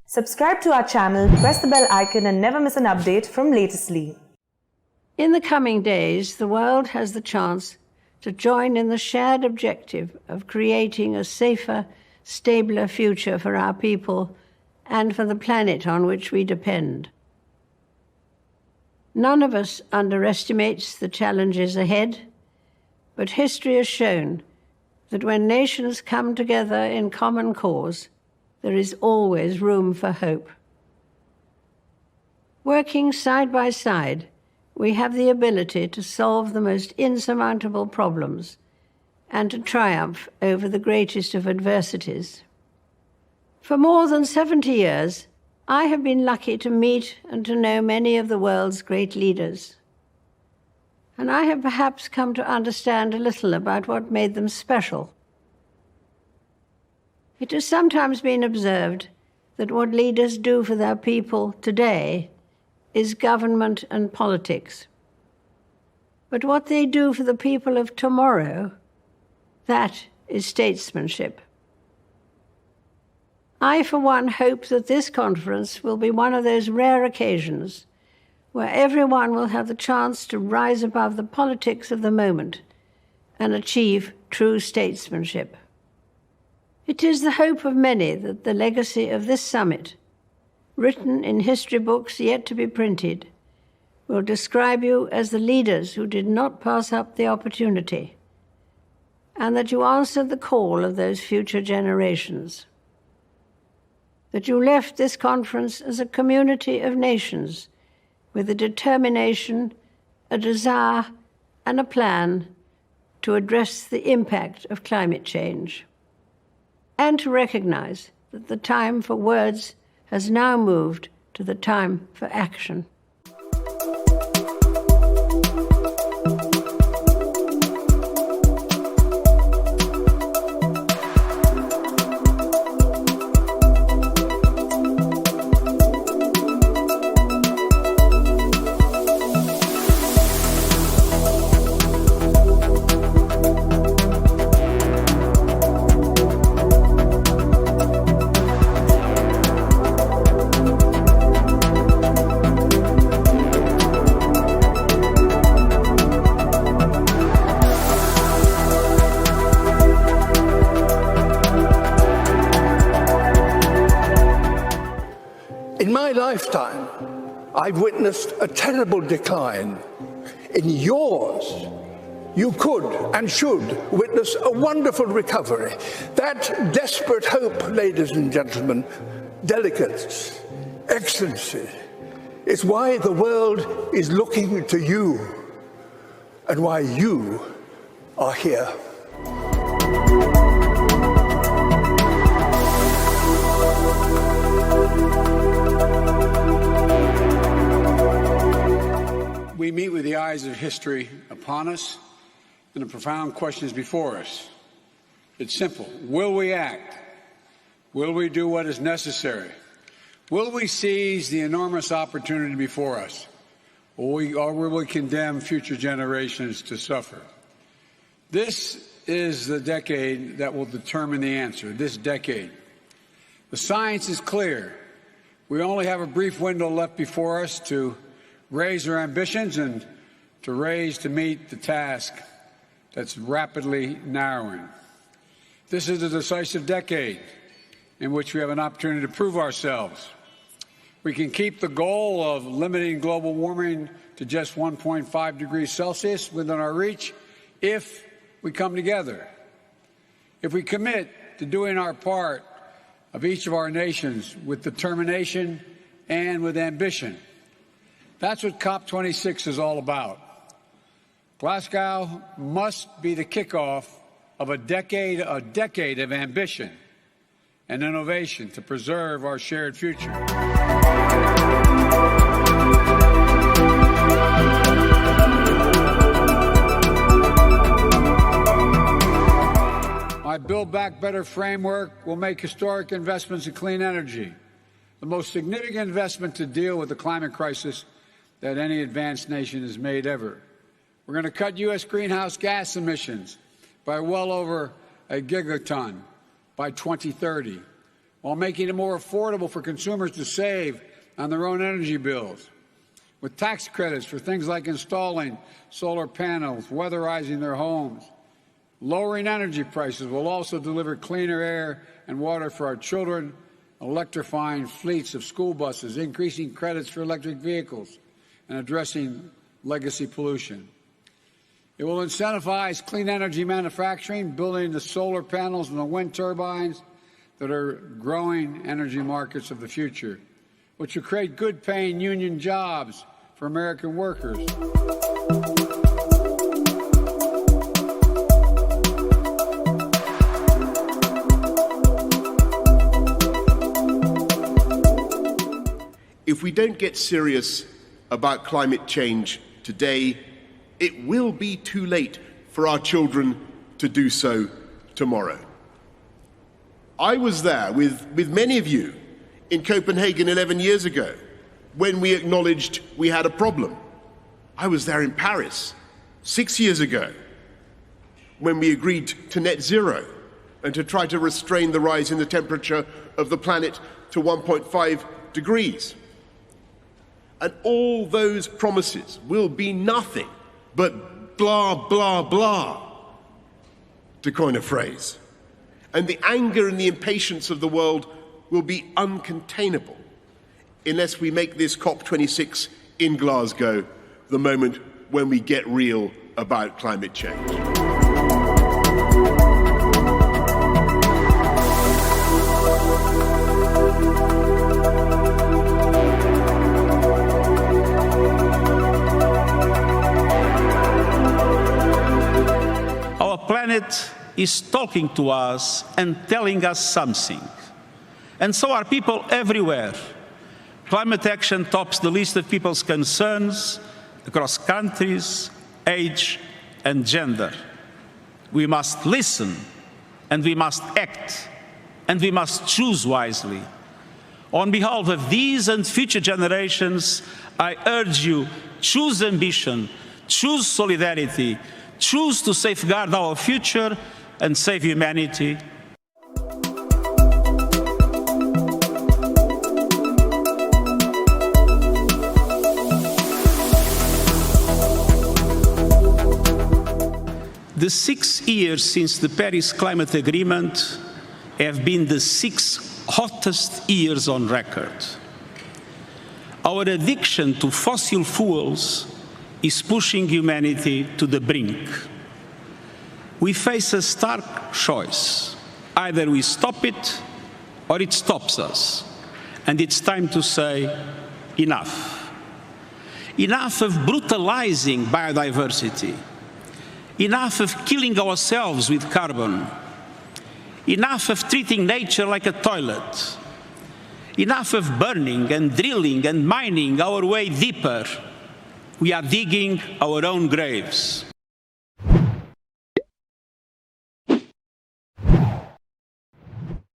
Subscribe to our channel, press the bell icon and never miss an update from Latestly. In the coming days, the world has the chance to join in the shared objective of creating a safer, stabler future for our people and for the planet on which we depend. None of us underestimates the challenges ahead, but history has shown that when nations come together in common cause, there is always room for hope. Working side by side, we have the ability to solve the most insurmountable problems and to triumph over the greatest of adversities. For more than 70 years, I have been lucky to meet and to know many of the world's great leaders. And I have perhaps come to understand a little about what made them special. It has sometimes been observed that what leaders do for their people today is government and politics. But what they do for the people of tomorrow, that is statesmanship. I, for one, hope that this conference will be one of those rare occasions where everyone will have the chance to rise above the politics of the moment and achieve true statesmanship. It is the hope of many that the legacy of this summit, written in history books yet to be printed, will describe you as the leaders who did not pass up the opportunity, and that you answered the call of those future generations. That you left this conference as a community of nations with a determination, a desire, and a plan to address the impact of climate change, and to recognize that the time for words has now moved to the time for action. In my lifetime, I've witnessed a terrible decline. In yours, you could and should witness a wonderful recovery. That desperate hope, ladies and gentlemen, delegates, excellency, is why the world is looking to you and why you are here. We meet with the eyes of history upon us, and the profound question is before us. It's simple. Will we act? Will we do what is necessary? Will we seize the enormous opportunity before us? Or will we condemn future generations to suffer? This is the decade that will determine the answer, this decade. The science is clear. We only have a brief window left before us to raise our ambitions and to meet the task that's rapidly narrowing. This is a decisive decade in which we have an opportunity to prove ourselves. We can keep the goal of limiting global warming to just 1.5 degrees Celsius within our reach if we come together. If we commit to doing our part of each of our nations with determination and with ambition. That's what COP26 is all about. Glasgow must be the kickoff of a decade of ambition and innovation to preserve our shared future. My Build Back Better framework will make historic investments in clean energy, the most significant investment to deal with the climate crisis that any advanced nation has made ever. We're going to cut U.S. greenhouse gas emissions by well over a gigaton by 2030, while making it more affordable for consumers to save on their own energy bills. With tax credits for things like installing solar panels, weatherizing their homes. Lowering energy prices will also deliver cleaner air and water for our children, electrifying fleets of school buses, increasing credits for electric vehicles, and addressing legacy pollution. It will incentivize clean energy manufacturing, building the solar panels and the wind turbines that are growing energy markets of the future, which will create good-paying union jobs for American workers. If we don't get serious about climate change today, it will be too late for our children to do so tomorrow. I was there with many of you in Copenhagen 11 years ago when we acknowledged we had a problem. I was there in Paris 6 years ago when we agreed to net zero and to try to restrain the rise in the temperature of the planet to 1.5 degrees. And all those promises will be nothing but blah, blah, blah, to coin a phrase. And the anger and the impatience of the world will be uncontainable unless we make this COP26 in Glasgow the moment when we get real about climate change. Our planet is talking to us and telling us something. And so are people everywhere. Climate action tops the list of people's concerns across countries, age, and gender. We must listen, and we must act, and we must choose wisely. On behalf of these and future generations, I urge you, choose ambition, choose solidarity, choose to safeguard our future and save humanity. The 6 years since the Paris Climate Agreement have been the 6 hottest years on record. Our addiction to fossil fuels is pushing humanity to the brink. We face a stark choice. Either we stop it or it stops us. And it's time to say, enough. Enough of brutalizing biodiversity. Enough of killing ourselves with carbon. Enough of treating nature like a toilet. Enough of burning and drilling and mining our way deeper. We are digging our own graves.